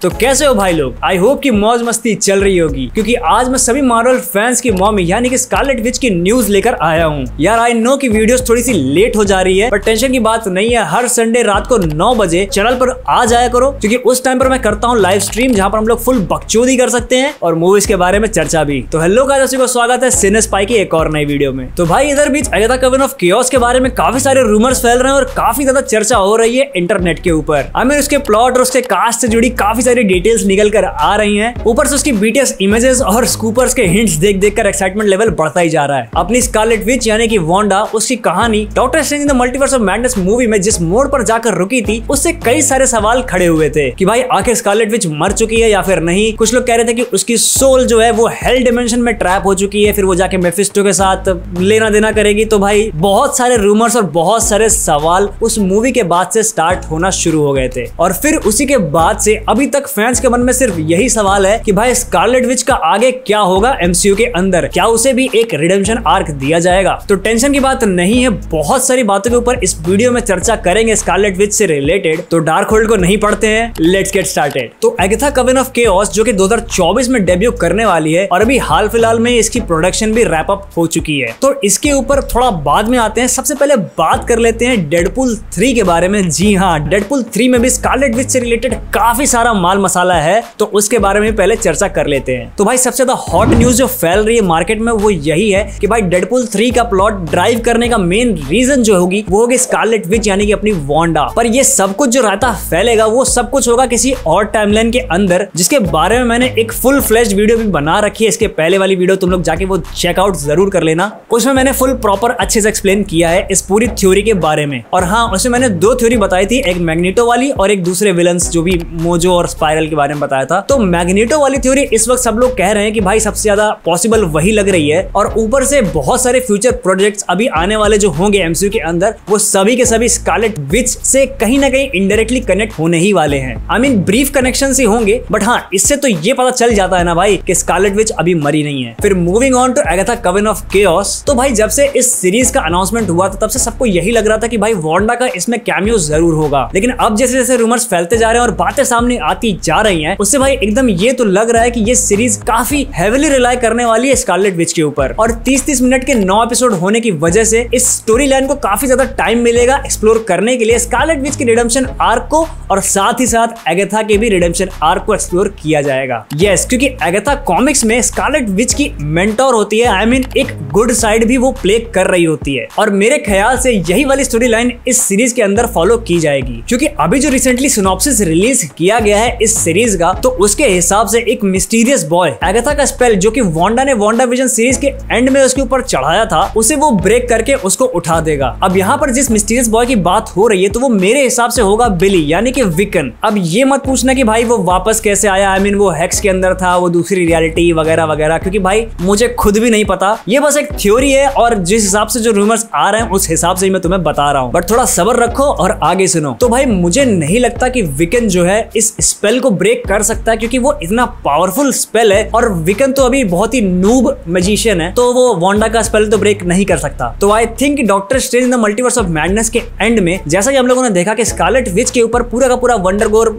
तो कैसे हो भाई लोग? आई होप कि मौज मस्ती चल रही होगी, क्योंकि आज मैं सभी मार्वल फैंस की मॉमी यानी कि स्कारलेट विच की न्यूज लेकर आया हूँ। यार आई नो कि वीडियोस थोड़ी सी लेट हो जा रही है, पर टेंशन की बात नहीं है। हर संडे रात को 9 बजे चैनल पर आ जाया करो, क्योंकि उस टाइम पर मैं करता हूँ लाइव स्ट्रीम, जहाँ पर हम लोग फुल बकचोदी कर सकते हैं और मूवीज के बारे में चर्चा भी। तो हेलो गाइस, सभी को स्वागत है सिनेस्पाई की एक और नई वीडियो में। तो भाई इधर बीच अगाथा कवन ऑफ केओस के बारे में काफी सारे रूमर्स फैल रहे हैं और काफी ज्यादा चर्चा हो रही है इंटरनेट के ऊपर। उसके प्लॉट और उसके कास्ट से जुड़ी काफी सारी डिटेल्स निकल कर आ रही हैं। ऊपर से उसकी बीटीएस इमेजेस और स्कूपर्स के हिंट्स देख देख कर एक्साइटमेंट लेवल बढ़ता ही जा रहा है। अपनी स्कारलेट विच यानी कि वांडा, उसकी कहानी doctor strange in the multiverse of madness movie में जिस मोड़ पर जाकर रुकी थी, उससे कई सारे सवाल खड़े हुए थे कि भाई आखिर स्कारलेट विच मर चुकी है या फिर नहीं। कुछ लोग कह रहे थे कि उसकी सोल जो है वो हेल डिमेंशन में ट्रैप हो चुकी है, फिर वो जाके मेफिस्टो के साथ लेना देना करेगी। तो भाई बहुत सारे रूमर्स और बहुत सारे सवाल उस मूवी के बाद से स्टार्ट होना शुरू हो गए थे, और फिर उसी के बाद से अभी तक फैंस के मन में सिर्फ यही सवाल है कि भाई स्कारलेट विच का आगे क्या होगा एमसीयू के अंदर, क्या उसे भी एक रिडेम्पशन आर्क दिया जाएगा। तो टेंशन की बात नहीं है, बहुत सारी बातों के ऊपर इस वीडियो में चर्चा करेंगे स्कारलेट विच से रिलेटेड। तो डार्क होल्ड को नहीं पढ़ते हैं, लेट्स गेट स्टार्टेड। तो अगाथा कवन ऑफ केओस जो कि 2024 में डेब्यू करने वाली है और अभी हाल फिलहाल में इसकी प्रोडक्शन भी रैप अप हो चुकी है, तो इसके ऊपर थोड़ा बाद में आते हैं। सबसे पहले बात कर लेते हैं डेडपूल 3 के बारे में। जी हाँ, डेडपूल 3 में भी स्कारलेट विच से रिलेटेड काफी सारा माल मसाला है, तो उसके बारे में पहले चर्चा कर लेते हैं। तो भाई सबसे ज्यादा हॉट न्यूज जो फैल रही है मार्केट में वो यही है कि भाई डेडपूल 3 का प्लॉट ड्राइव करने का मेन रीजन जो होगी वो होगी स्कारलेट विच यानी कि अपनी वांडा। पर ये सब कुछ जो रहता फैलेगा वो सब कुछ होगा किसी और टाइमलाइन के अंदर, जिसके बारे में मैंने एक फुल फ्लेश्ड वीडियो भी बना रखी है। इसके पहले वाली वीडियो तुम लोग जाके वो चेकआउट जरूर कर लेना। उसमें मैंने फुल प्रॉपर अच्छे से एक्सप्लेन किया है इस पूरी थ्योरी के बारे में। और हाँ, उसमें मैंने 2 थ्योरी बताई थी, एक मैग्नेटो वाली और एक दूसरे विलन्स जो भी मोजो और स्पाइरल के बारे में बताया था। तो मैग्नेटो वाली थ्योरी इस वक्त सब लोग कह रहे हैं कि भाई सबसे ज्यादा पॉसिबल वही लग रही है, और ऊपर से बहुत सारे फ्यूचर प्रोजेक्ट्स अभी आने वाले जो होंगे एमसीयू के अंदर, वो सभी के सभी स्कारलेट विच से कहीं ना कहीं इनडायरेक्टली कनेक्ट होने ही वाले हैं। आई मीन ब्रीफ कनेक्शन ही होंगे, बट हाँ इससे तो ये पता चल जाता है ना भाई कि स्कारलेट विच अभी मरी नहीं है। फिर मूविंग ऑन टू अगाथा कवन ऑफ केओस। तो भाई जब से इस सीरीज का अनाउंसमेंट हुआ था तब से सबको यही लग रहा था कि भाई वांडा का इसमें कैमियो जरूर होगा, लेकिन अब जैसे जैसे रूमर्स फैलते जा रहे हैं और बातें सामने आती जा रही हैं, उससे भाई एकदम ये तो लग रहा है कि ये सीरीज काफी हेविली रिलाई करने वाली है स्कारलेट विच के ऊपर। और 30-30 मिनट के 9 एपिसोड होने की वजह से इस स्टोरी लाइन को काफी ज्यादा टाइम मिलेगा एक्सप्लोर करने के लिए, स्कारलेट विच की रिडेम्पशन आर्क को, और साथ ही साथ अगाथा के भी रिडेम्पशन आर्क को एक्सप्लोर किया जाएगा। यस, क्योंकि अगाथा कॉमिक्स में स्कारलेट विच की मेंटोर होती है, आई मीन एक गुड साइड भी वो प्ले कर रही होती है, और मेरे ख्याल से यही वाली स्टोरी लाइन इस सीरीज के अंदर फॉलो की जाएगी। क्योंकि अभी जो रिसेंटली सिनॉप्सिस रिलीज किया गया है इस सीरीज का, तो उसके हिसाब से एक मिस्टीरियस बॉय अगाथा का स्पेल जो कि वांडा ने वांडा विजन सीरीज के एंड में उसके ऊपर चढ़ाया था, उसे वो ब्रेक करके उसको उठा देगा। अब यहाँ पर जिस मिस्टीरियस बॉय की बात हो रही है तो वो मेरे हिसाब से होगा बिली यानी कि विकन। अब ये मत पूछना कि भाई वो वापस कैसे आया, आई मीन वो हेक्स के अंदर था, वो दूसरी रियलिटी वगैरह वगैरह, क्योंकि भाई मुझे खुद भी नहीं पता। ये बस एक थ्योरी है और जिस हिसाब से जो रूमर्स आ रहे हैं उस हिसाब से ही मैं तुम्हें बता रहा हूँ, बट थोड़ा सब्र रखो और आगे सुनो। तो भाई मुझे नहीं लगता कि विकन जो है इस स्पेल को ब्रेक कर सकता है, क्योंकि वो इतना पावरफुल स्पेल है, और विकन तो अभी बहुत ही नूब मैजिशियन है, तो वो वांडा का स्पेल तो ब्रेक नहीं कर सकता। तो I think doctor strange in the multiverse of madness के एंड में जैसा कि हम लोगों ने देखा कि स्कारलेट विच के ऊपर पूरा का पूरा वंडरगोर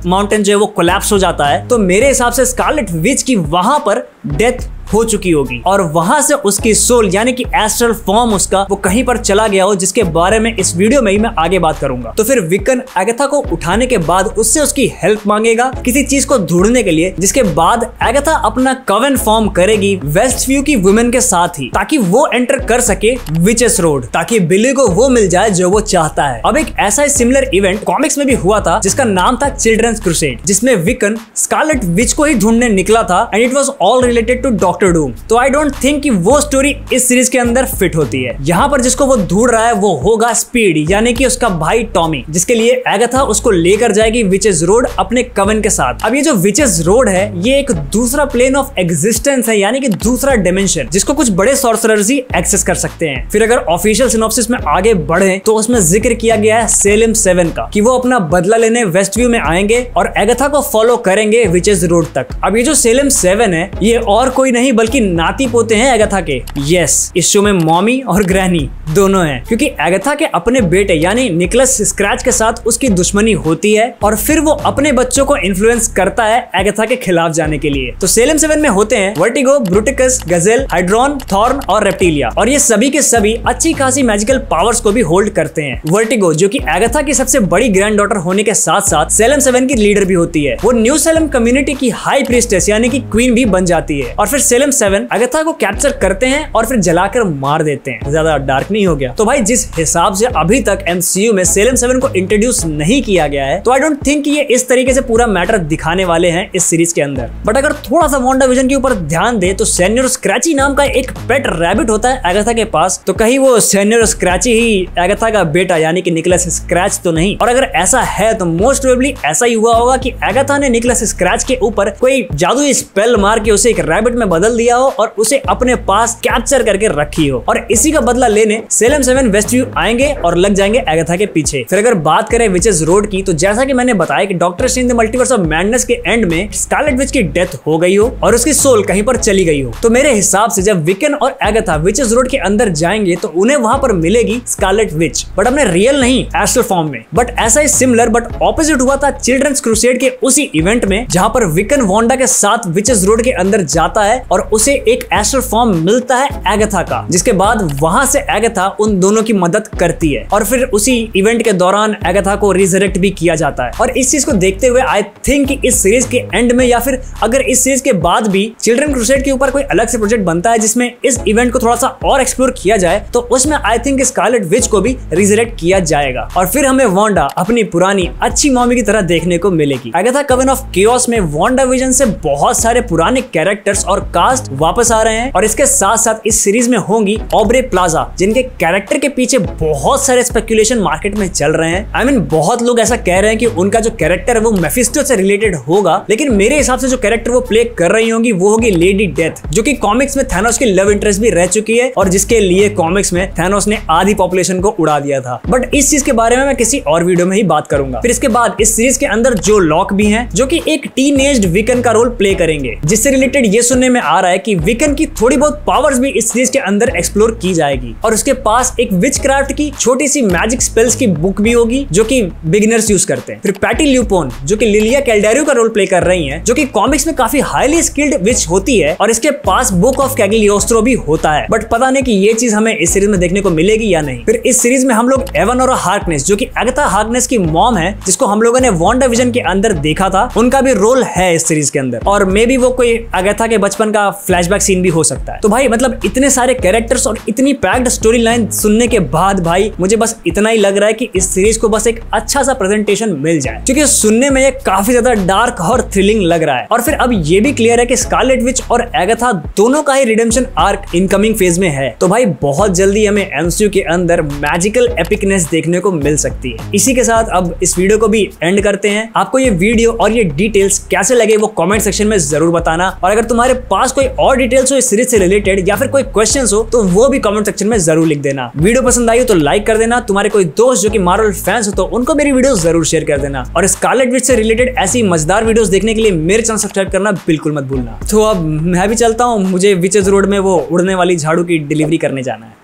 माउंटेन जो है वो कोलैप्स हो जाता है, तो मेरे हिसाब से स्कारलेट विच की वहां पर डेथ हो चुकी होगी, और वहां से उसकी सोल यानी कि एस्ट्रल फॉर्म उसका वो कहीं पर चला गया हो, जिसके बारे में इस वीडियो में ही मैं आगे बात करूंगा। तो फिर विकन अगाथा को उठाने के बाद उससे उसकी हेल्प मांगेगा किसी चीज को ढूंढने के लिए, जिसके बाद अगाथा अपना कवन फॉर्म करेगी वेस्ट व्यू की वुमेन के साथ ही, ताकि वो एंटर कर सके विचेस रोड, ताकि बिली को वो मिल जाए जो वो चाहता है। अब एक ऐसा सिमिलर इवेंट कॉमिक्स में भी हुआ था जिसका नाम था चिल्ड्रंस क्रूसेड, जिसमें विकन स्कारलेट विच को ही ढूंढने निकला था, and it was all related to doctor Doom. तो आई डोंट थिंक कि वो स्टोरी इस सीरीज के अंदर फिट होती है। यहाँ पर जिसको वो ढूंढ रहा है वो होगा स्पीड यानी कि उसका भाई टॉमी, जिसके लिए अगाथा उसको लेकर जाएगी विचेस रोड अपने कवन के साथ। अब ये जो विचेस रोड है ये एक दूसरा प्लेन ऑफ एग्जिस्टेंस है, यानी कि दूसरा डिमेंशन, जिसको कुछ बड़े सॉर्सरर्स ही एक्सेस कर सकते हैं। फिर अगर ऑफिशियल सिनॉप्सिस में आगे बढ़े तो उसमें जिक्र किया गया है सेलेम 7 का, कि वो अपना बदला लेने वेस्ट व्यू में आएंगे और अगाथा को फॉलो करेंगे विचेस रोड तक। अब ये जो सेलेम 7 है ये और कोई नहीं बल्कि नाती पोते हैं एगाथा के। यस, इस शो में मॉमी और ग्रैनी दोनों हैं, क्योंकि एगाथा के अपने बेटे यानी निकोलस स्क्रैच के साथ उसकी दुश्मनी होती है और फिर वो अपने बच्चों को इन्फ्लुएंस करता है एगाथा के खिलाफ जाने के लिए। तो सेलेम 7 में होते हैं वर्टिगो, ब्रूटिकस, गजेल, हाइड्रॉन, थॉर्न और रेप्टिलिया, और ये सभी के सभी अच्छी खासी मैजिकल पावर्स को भी होल्ड करते हैं। वर्टिगो जो कि एगाथा की सबसे बड़ी ग्रैंड डॉटर होने के साथ साथ सेलेम 7 की लीडर भी होती है। वो न्यू सेलेम कम्युनिटी की हाई प्रीस्टेस यानी कि क्वीन भी बन जाती है। और फिर सेलेम 7 एगाथा को कैप्चर करते हैं और फिर जलाकर मार देते हैं। ज्यादा डार्क नहीं हो गया? तो भाई जिस हिसाब से अभी तक MCU में सेलेम 7 को इंट्रोड्यूस नहीं किया गया है, तो आई डोंट थिंक कि ये इस तरीके से पूरा मैटर दिखाने वाले हैं इस सीरीज के अंदर। बट अगर थोड़ा सा वांडाविजन के ऊपर ध्यान दे तो सेन्योर स्क्रैची नाम का एक पेट रैबिट होता है एगाथा के पास। तो कहीं वो सेन्योर स्क्रैची ही एगाथा का बेटा यानी कि निकोलस स्क्रैच तो नहीं? और अगर ऐसा है तो मोस्ट प्रोबेबली ऐसा ही हुआ होगा कि एगाथा ने निकोलस स्क्रैच के ऊपर कोई जादुई स्पेल मार के उसे एक रैबिट में बदल दिया हो और उसे अपने पास कैप्चर करके रखी हो, और इसी का बदला लेने सेलेम 7 वेस्टव्यू आएंगे और लग जाएंगे एगाथा के पीछे। फिर अगर बात करें विचेस रोड की, तो जैसा कि मैंने बताया कि doctor strange the multiverse of madness के एंड में स्कारलेट विच की डेथ हो गई हो और उसकी सोल कहीं पर चली गई हो, तो मेरे हिसाब से जब विकन और एगाथा विचेस रोड के अंदर जाएंगे तो उन्हें वहां पर मिलेगी स्कारलेट विच, बट अपने रियल नहीं, एस्ट्रल फॉर्म में। बट ऐसा ही सिमिलर बट ऑपोजिट हुआ था चिल्ड्रंस क्रूसेड के उसी इवेंट में, जहां पर विकन वांडा के साथ विचेस रोड के अंदर जाता है और उसे एक एस्ट्रल फॉर्म मिलता है एगाथा का, जिसके बाद वहां से एगाथा उन दोनों की मदद करती है और फिर उसी इवेंट के दौरान एगाथा को रिजरेक्ट भी किया जाता है। और इस चीज को देखते हुए आई थिंक इस सीरीज के एंड में या फिर अगर इस सीरीज के बाद भी चिल्ड्रन क्रूसेड के ऊपर कोई अलग से प्रोजेक्ट बनता है जिसमें इस इवेंट को थोड़ा सा और एक्सप्लोर किया जाए, तो उसमें आई थिंक स्कारलेट विच को भी रिजरेक्ट किया जाएगा और फिर हमें वांडा अपनी पुरानी अच्छी मॉमी की तरह देखने को मिलेगी। एगाथा कवन ऑफ केओस में वांडाविजन से बहुत सारे पुराने कैरेक्टर्स और कास्ट वापस आ रहे हैं, और इसके साथ साथ इस सीरीज में होंगी ऑब्रे प्लाजा, जिनके कैरेक्टर के पीछे बहुत सारे स्पेकुलेशन मार्केट में चल रहे हैं। आई मीन बहुत लोग ऐसा कह रहे हैं कि उनका जो कैरेक्टर है वो मेफिस्टो से रिलेटेड होगा, लेकिन मेरे हिसाब से जो कैरेक्टर वो प्ले कर रही होंगी वो होगी लेडी डेथ, जो कि कॉमिक्स में थैनोस की लव इंटरेस्ट भी रह चुकी है और जिसके लिए कॉमिक्स में थैनोस ने आधी पॉपुलेशन को उड़ा दिया था। बट इस चीज के बारे में मैं किसी और वीडियो में ही बात करूंगा। फिर इसके बाद इस सीरीज के अंदर जो लॉक भी हैं, जो कि एक टीनेज्ड विकन का रोल प्ले करेंगे, जिससे रिलेटेड ये सुनने में आ रहा है कि विकन की थोड़ी बहुत पावर्स भी इस सीरीज के अंदर एक्सप्लोर की जाएगी और उसके पास एक विचक्राफ्ट की छोटी सी मैजिक स्पेल्स की बुक भी होगी जो कि बिगिनर्स यूज करते हैं। फिर पैटी ल्यूपोन जो कि लिलिया कैल्डेरियो का रोल प्ले कर रही हैं, जो कि कॉमिक्स में काफी हाईली स्किल्ड विच होती है और इसके पास बुक ऑफ कैग्लियोस्ट्रो भी होता है, बट पता नहीं कि ये चीज हमें इस सीरीज में देखने को मिलेगी या नहीं। फिर इस सीरीज में हम लोग एवनोरा हार्कनेस जो कि एगाथा हार्कनेस की मॉम है, जिसको हम लोगों ने वांडाविजन के अंदर देखा था, उनका भी रोल है इस सीरीज के अंदर, और मे बी वो कोई एगाथा के बचपन का फ्लैशबैक सीन भी हो सकता है। तो भाई मतलब इतने सारे कैरेक्टर्स और इतनी पैक्ड स्टोरी लाइन सुनने के बाद भाई मुझे बस इतना ही लग रहा है कि इस सीरीज को बस एक अच्छा सा प्रेजेंटेशन मिल जाए, क्योंकि सुनने में ये काफी ज्यादा डार्क और थ्रिलिंग लग रहा है। और फिर अब ये भी क्लियर है कि स्कारलेट विच और एगाथा दोनों का ही रिडेम्पशन आर्क इनकमिंग फेज में है, तो भाई बहुत जल्दी हमें MCU के अंदर मैजिकल एपिकनेस देखने को मिल सकती है। इसी के साथ अब इस वीडियो को भी एंड करते हैं। आपको ये वीडियो और ये डिटेल्स कैसे लगे वो कमेंट सेक्शन में जरूर बताना, और अगर तुम्हारे पास कोई और डिटेल्स हो इस सीरीज से रिलेटेड या फिर कोई क्वेश्चंस हो तो वो भी कमेंट सेक्शन में जरूर लिख देना। वीडियो पसंद आई हो तो लाइक कर देना, तुम्हारे कोई दोस्त जो कि मार्वल फैंस हो तो उनको मेरी वीडियो जरूर शेयर कर देना, और स्कारलेट विच से रिलेटेड ऐसी मजेदार वीडियोस देखने के लिए मेरे चैनल सब्सक्राइब करना बिल्कुल मत भूलना। तो अब मैं भी चलता हूँ, मुझे विचेस रोड में वो उड़ने वाली झाड़ू की डिलीवरी करने जाना है।